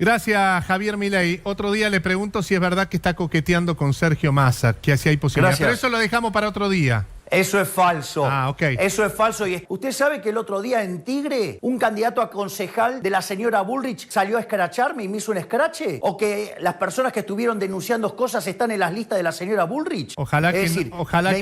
Gracias, Javier Milei. Otro día le pregunto si es verdad que está coqueteando con Sergio Massa, que así hay posibilidad. Gracias. Pero eso lo dejamos para otro día. Eso es falso. Ah, ok. Eso es falso. Y usted sabe que el otro día en Tigre, un candidato a concejal de la señora Bullrich salió a escracharme y me hizo un escrache. O que las personas que estuvieron denunciando cosas están en las listas de la señora Bullrich. Ojalá que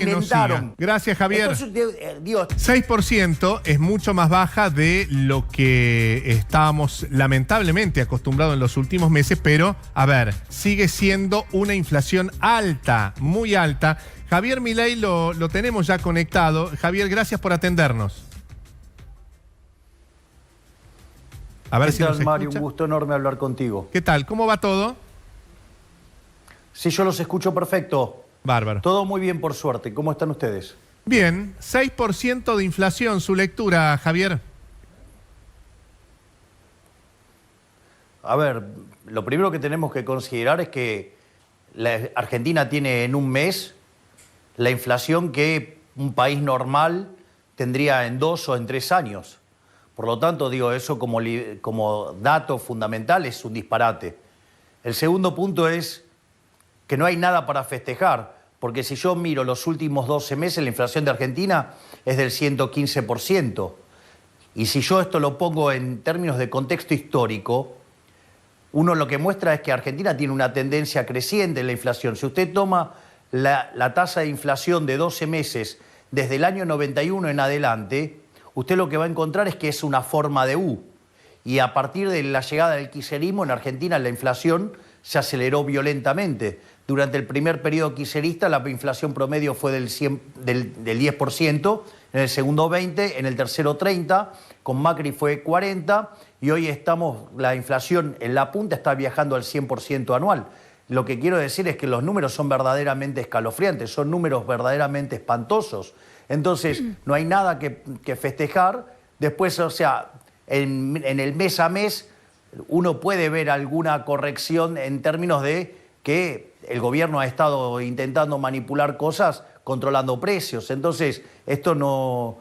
no siga. Gracias, Javier. Entonces, Dios. 6% es mucho más baja de lo que estábamos lamentablemente acostumbrados en los últimos meses, pero, a ver, sigue siendo una inflación alta, muy alta. Javier Milei lo tenemos ya conectado. Javier, gracias por atendernos. A ver si nos escucha. Mario? Un gusto enorme hablar contigo. ¿Qué tal? ¿Cómo va todo? Sí, yo los escucho perfecto. Bárbaro. Todo muy bien, por suerte. ¿Cómo están ustedes? Bien, 6% de inflación. Su lectura, Javier. A ver, lo primero que tenemos que considerar es que la Argentina tiene en un mes la inflación que un país normal tendría en 2 o en 3 años. Por lo tanto, digo, eso como dato fundamental es un disparate. El segundo punto es que no hay nada para festejar, porque si yo miro los últimos 12 meses, la inflación de Argentina es del 115%. Y si yo esto lo pongo en términos de contexto histórico, uno lo que muestra es que Argentina tiene una tendencia creciente en la inflación. Si usted toma la tasa de inflación de 12 meses desde el año 91 en adelante, usted lo que va a encontrar es que es una forma de U. Y a partir de la llegada del kirchnerismo en Argentina la inflación se aceleró violentamente. Durante el primer periodo kirchnerista la inflación promedio fue del 10%, en el segundo 20%, en el tercero 30%, con Macri fue 40% y hoy la inflación en la punta está viajando al 100% anual. Lo que quiero decir es que los números son verdaderamente escalofriantes, son números verdaderamente espantosos. Entonces, no hay nada que festejar. Después, o sea, en el mes a mes, uno puede ver alguna corrección en términos de que el gobierno ha estado intentando manipular cosas controlando precios. Entonces, esto no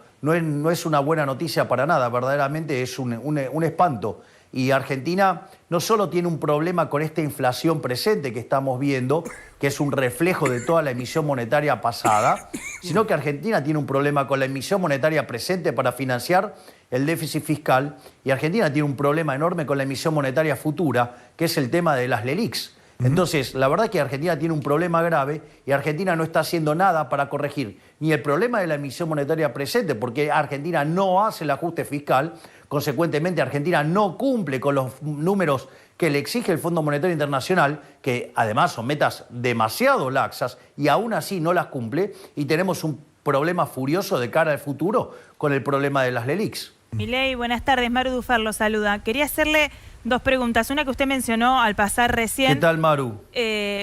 es una buena noticia para nada, verdaderamente es un espanto. Y Argentina no solo tiene un problema con esta inflación presente que estamos viendo, que es un reflejo de toda la emisión monetaria pasada, sino que Argentina tiene un problema con la emisión monetaria presente para financiar el déficit fiscal, y Argentina tiene un problema enorme con la emisión monetaria futura, que es el tema de las LELIQs. Entonces, la verdad es que Argentina tiene un problema grave y Argentina no está haciendo nada para corregir ni el problema de la emisión monetaria presente, porque Argentina no hace el ajuste fiscal, consecuentemente Argentina no cumple con los números que le exige el Fondo Monetario Internacional, que además son metas demasiado laxas y aún así no las cumple, y tenemos un problema furioso de cara al futuro con el problema de las LELIQs. Milei, buenas tardes. Maru Dufar lo saluda. Quería hacerle 2 preguntas. Una que usted mencionó al pasar recién. ¿Qué tal, Maru?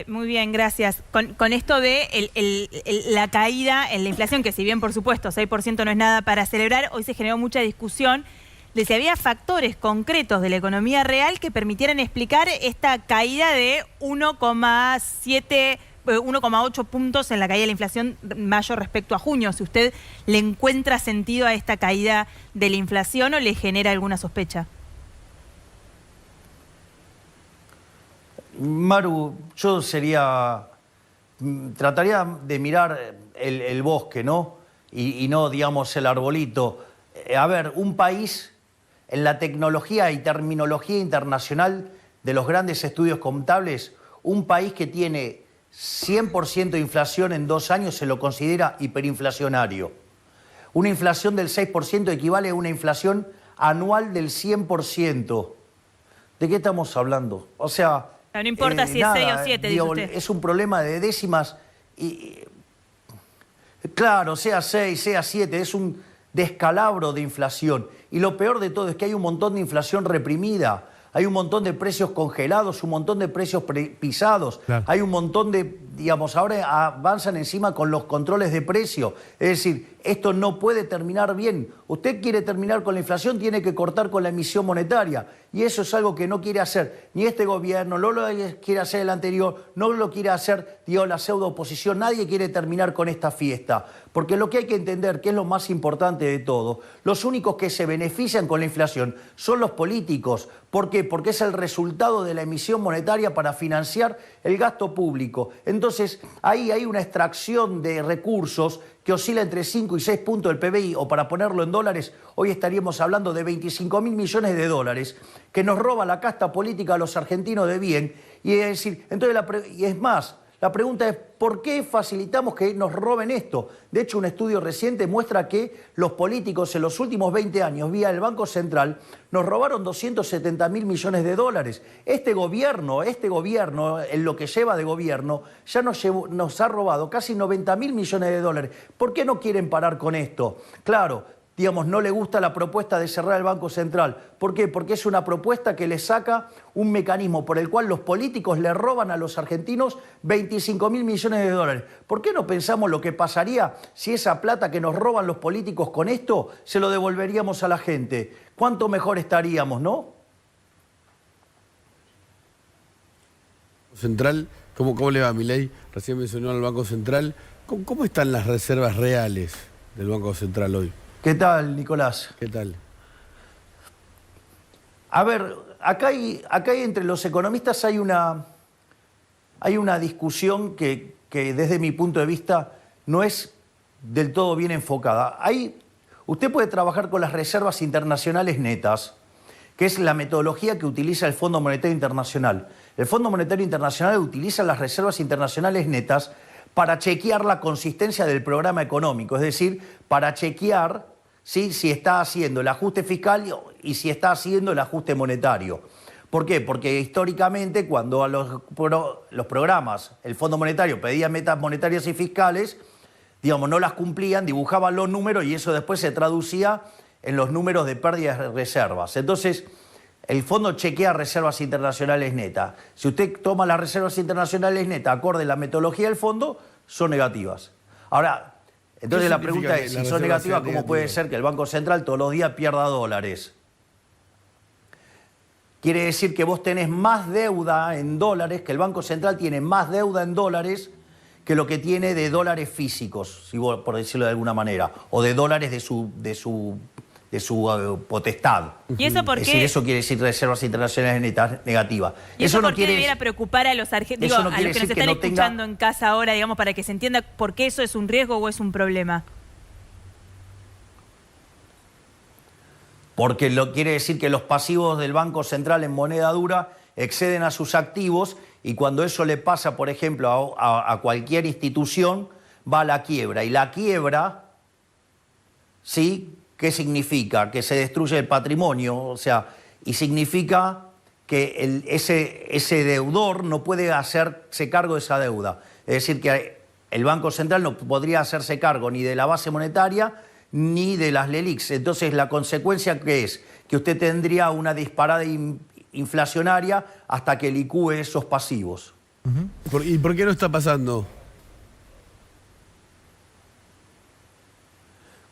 Muy bien, gracias. Con esto de la caída en la inflación, que si bien, por supuesto, 6% no es nada para celebrar, hoy se generó mucha discusión de si había factores concretos de la economía real que permitieran explicar esta caída de 1,8 puntos en la caída de la inflación mayo respecto a junio. Si usted le encuentra sentido a esta caída de la inflación o le genera alguna sospecha. Maru, yo trataría de mirar el bosque, ¿no? Y no, digamos, el arbolito. A ver, un país en la tecnología y terminología internacional de los grandes estudios contables, un país que tiene 100% de inflación en 2 años se lo considera hiperinflacionario. Una inflación del 6% equivale a una inflación anual del 100%. ¿De qué estamos hablando? O sea... No importa si es 6 o 7, dice usted. Es un problema de décimas. Claro, sea 6, sea 7, es un descalabro de inflación. Y lo peor de todo es que hay un montón de inflación reprimida. Hay un montón de precios congelados, un montón de precios pisados. Claro. Hay un montón de, digamos, ahora avanzan encima con los controles de precio. Es decir, esto no puede terminar bien. Usted quiere terminar con la inflación, tiene que cortar con la emisión monetaria. Y eso es algo que no quiere hacer ni este gobierno, no lo quiere hacer el anterior, no lo quiere hacer digo, la pseudo oposición, nadie quiere terminar con esta fiesta, porque lo que hay que entender, que es lo más importante de todo, los únicos que se benefician con la inflación son los políticos. ¿Por qué? Porque es el resultado de la emisión monetaria para financiar el gasto público. Entonces, ahí hay una extracción de recursos que oscila entre 5 y 6 puntos del PBI, o para ponerlo en dólares, hoy estaríamos hablando de 25.000 millones de dólares, que nos roba la casta política a los argentinos de bien. Y es decir, entonces y es más, la pregunta es, ¿por qué facilitamos que nos roben esto? De hecho, un estudio reciente muestra que los políticos en los últimos 20 años, vía el Banco Central, nos robaron 270.000 millones de dólares. Este gobierno, en lo que lleva de gobierno, ya nos ha robado casi 90.000 millones de dólares. ¿Por qué no quieren parar con esto? Claro, digamos, no le gusta la propuesta de cerrar el Banco Central. ¿Por qué? Porque es una propuesta que le saca un mecanismo por el cual los políticos le roban a los argentinos 25.000 millones de dólares. ¿Por qué no pensamos lo que pasaría si esa plata que nos roban los políticos con esto se lo devolveríamos a la gente? ¿Cuánto mejor estaríamos, no? Central, ¿cómo le va, Milei? Recién mencionó al Banco Central. ¿Cómo están las reservas reales del Banco Central hoy? ¿Qué tal, Nicolás? ¿Qué tal? A ver, acá hay entre los economistas hay una discusión que desde mi punto de vista no es del todo bien enfocada. Usted puede trabajar con las reservas internacionales netas, que es la metodología que utiliza el Fondo Monetario Internacional. El Fondo Monetario Internacional utiliza las reservas internacionales netas para chequear la consistencia del programa económico, es decir, para chequear si está haciendo el ajuste fiscal y si está haciendo el ajuste monetario. ¿Por qué? Porque históricamente cuando a los programas, el Fondo Monetario pedía metas monetarias y fiscales, digamos, no las cumplían, dibujaban los números y eso después se traducía en los números de pérdidas de reservas. Entonces, el fondo chequea reservas internacionales netas. Si usted toma las reservas internacionales netas acorde a la metodología del fondo, son negativas. Ahora, entonces la pregunta es, si son negativas, ¿cómo puede ser que el Banco Central todos los días pierda dólares? Quiere decir que vos tenés más deuda en dólares, que el Banco Central tiene más deuda en dólares que lo que tiene de dólares físicos, por decirlo de alguna manera, o de dólares de su potestad. ¿Y eso por qué? Es decir, eso quiere decir reservas internacionales negativas. ¿Y eso por qué debiera preocupar a los argentinos, a los que nos están escuchando en casa ahora, digamos, para que se entienda por qué eso es un riesgo o es un problema? Porque quiere decir que los pasivos del Banco Central en moneda dura exceden a sus activos y cuando eso le pasa, por ejemplo, a cualquier institución, va a la quiebra. Y la quiebra, ¿sí? ¿Qué significa? Que se destruye el patrimonio, o sea, y significa que ese deudor no puede hacerse cargo de esa deuda. Es decir, que el Banco Central no podría hacerse cargo ni de la base monetaria ni de las LELIQs. Entonces, la consecuencia que es que usted tendría una disparada inflacionaria hasta que licúe esos pasivos. ¿Y por qué no está pasando?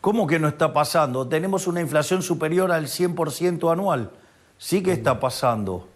¿Cómo que no está pasando? Tenemos una inflación superior al 100% anual. Sí que está pasando.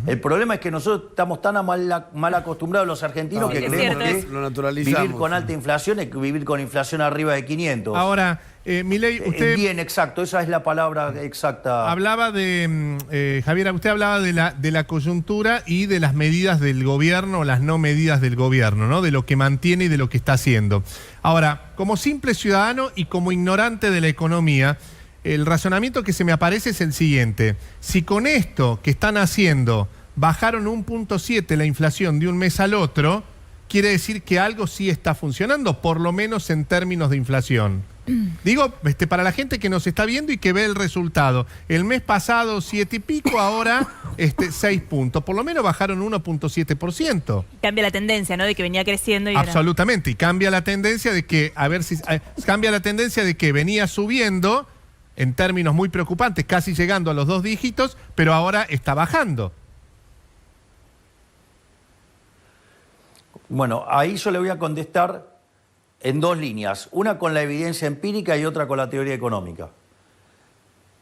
El problema es que nosotros estamos tan mal acostumbrados los argentinos que creemos que vivir con alta inflación es vivir con inflación arriba de 500. Ahora, Milei, usted... Bien, exacto, esa es la palabra exacta. Hablaba de, Javier, usted hablaba de la coyuntura y de las medidas del gobierno o las no medidas del gobierno, ¿no? De lo que mantiene y de lo que está haciendo. Ahora, como simple ciudadano y como ignorante de la economía, el razonamiento que se me aparece es el siguiente. Si con esto que están haciendo bajaron 1.7 la inflación de un mes al otro, quiere decir que algo sí está funcionando, por lo menos en términos de inflación. Digo, para la gente que nos está viendo y que ve el resultado. El mes pasado 7 y pico, ahora 6 puntos. Por lo menos bajaron 1.7%. Cambia la tendencia, ¿no? De que venía creciendo y absolutamente. Y cambia la tendencia de que, cambia la tendencia de que venía subiendo en términos muy preocupantes, casi llegando a los 2 dígitos, pero ahora está bajando. Bueno, ahí yo le voy a contestar en 2 líneas, una con la evidencia empírica y otra con la teoría económica.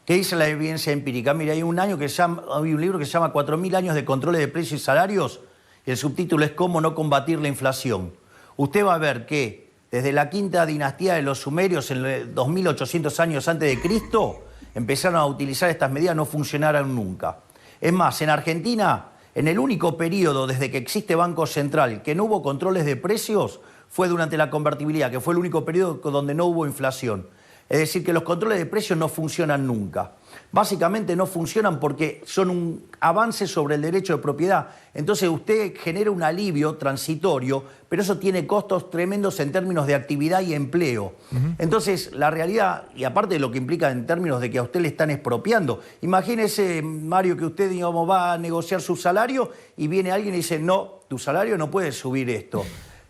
¿Qué dice la evidencia empírica? Mira, hay un libro que se llama 4.000 años de controles de precios y salarios, El subtítulo es ¿Cómo no combatir la inflación? Usted va a ver que desde la quinta dinastía de los sumerios, en el 2800 años antes de Cristo, empezaron a utilizar estas medidas, no funcionaron nunca. Es más, en Argentina, en el único periodo desde que existe Banco Central que no hubo controles de precios, fue durante la convertibilidad, que fue el único periodo donde no hubo inflación. Es decir, que los controles de precios no funcionan nunca. Básicamente no funcionan porque son un avance sobre el derecho de propiedad. Entonces usted genera un alivio transitorio, pero eso tiene costos tremendos en términos de actividad y empleo. Entonces la realidad, y aparte de lo que implica en términos de que a usted le están expropiando, imagínese, Mario, que usted, digamos, va a negociar su salario y viene alguien y dice, no, tu salario no puede subir esto.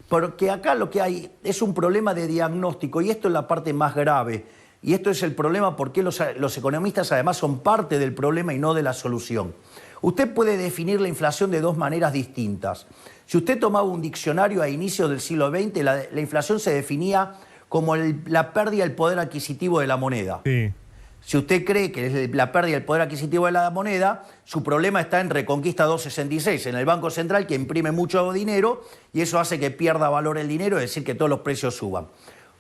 Porque acá lo que hay es un problema de diagnóstico y esto es la parte más grave. Y esto es el problema porque los economistas además son parte del problema y no de la solución. Usted puede definir la inflación de dos maneras distintas. Si usted tomaba un diccionario a inicios del siglo XX, la inflación se definía como la pérdida del poder adquisitivo de la moneda. Sí. Si usted cree que es la pérdida del poder adquisitivo de la moneda, su problema está en Reconquista 266, en el Banco Central, que imprime mucho dinero y eso hace que pierda valor el dinero, es decir, que todos los precios suban.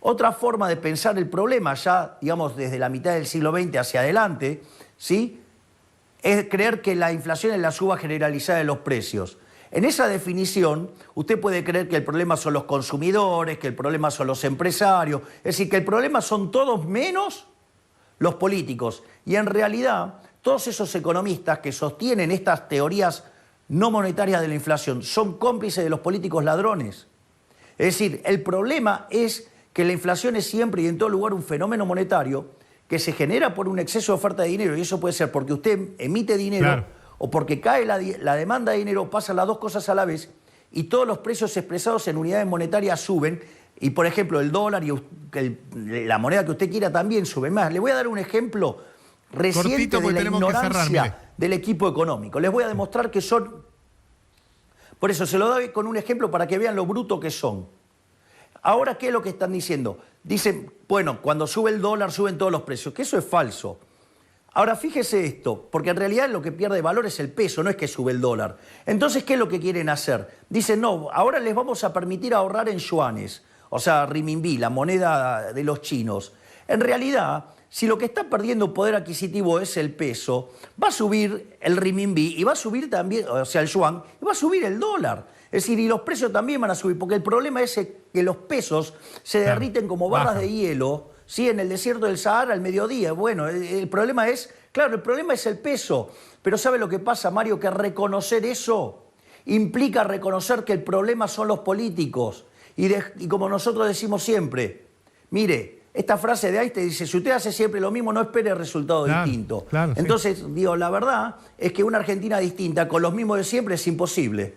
Otra forma de pensar el problema, ya digamos desde la mitad del siglo XX hacia adelante, ¿sí?, es creer que la inflación es la suba generalizada de los precios. En esa definición, usted puede creer que el problema son los consumidores, que el problema son los empresarios, es decir, que el problema son todos menos los políticos. Y en realidad, todos esos economistas que sostienen estas teorías no monetarias de la inflación son cómplices de los políticos ladrones. Es decir, el problema es que la inflación es siempre y en todo lugar un fenómeno monetario que se genera por un exceso de oferta de dinero, y eso puede ser porque usted emite dinero, claro, o porque cae la demanda de dinero, pasan las dos cosas a la vez, y todos los precios expresados en unidades monetarias suben, y por ejemplo el dólar y la moneda que usted quiera también sube. Más, le voy a dar un ejemplo reciente de la ignorancia del equipo económico. Les voy a demostrar que son... Por eso se lo doy con un ejemplo para que vean lo bruto que son. Ahora, ¿qué es lo que están diciendo? Dicen, bueno, cuando sube el dólar suben todos los precios, que eso es falso. Ahora, fíjese esto, porque en realidad lo que pierde valor es el peso, no es que sube el dólar. Entonces, ¿qué es lo que quieren hacer? Dicen, no, ahora les vamos a permitir ahorrar en yuanes, o sea, renminbi, la moneda de los chinos. En realidad, si lo que está perdiendo poder adquisitivo es el peso, va a subir el renminbi y va a subir también, o sea, el yuan, y va a subir el dólar. Es decir, y los precios también van a subir, porque el problema es que los pesos se derriten como barras de hielo, ¿sí?, en el desierto del Sahara al mediodía. Bueno, el problema es, claro, el problema es el peso. Pero ¿sabe lo que pasa, Mario? Que reconocer eso implica reconocer que el problema son los políticos. Y como nosotros decimos siempre, mire, esta frase de Einstein dice, si usted hace siempre lo mismo, no espere resultado distinto. Claro, entonces, sí, digo, la verdad es que una Argentina distinta con los mismos de siempre es imposible.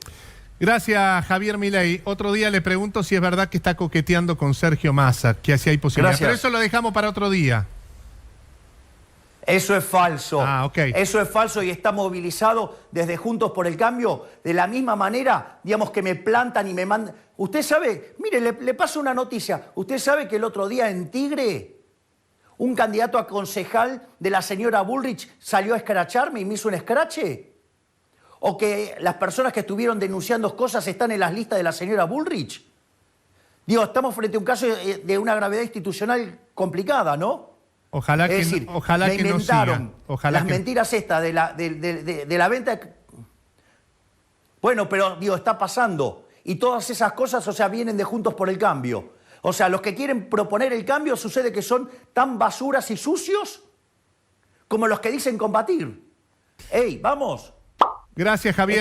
Gracias, Javier Milei. Otro día le pregunto si es verdad que está coqueteando con Sergio Massa, que así hay posibilidades. Pero eso lo dejamos para otro día. Eso es falso. Ok. Eso es falso y está movilizado desde Juntos por el Cambio. De la misma manera, digamos, que me plantan y me mandan... Usted sabe, mire, le paso una noticia. Usted sabe que el otro día en Tigre, un candidato a concejal de la señora Bullrich salió a escracharme y me hizo un escrache. O que las personas que estuvieron denunciando cosas están en las listas de la señora Bullrich. Digo, estamos frente a un caso de una gravedad institucional complicada, ¿no? Ojalá que, decir, ojalá que no siga. Ojalá las mentiras estas de la venta... Bueno, pero digo, está pasando. Y todas esas cosas, o sea, vienen de Juntos por el Cambio. O sea, los que quieren proponer el cambio sucede que son tan basuras y sucios como los que dicen combatir. ¡Ey, vamos! Gracias, Javier.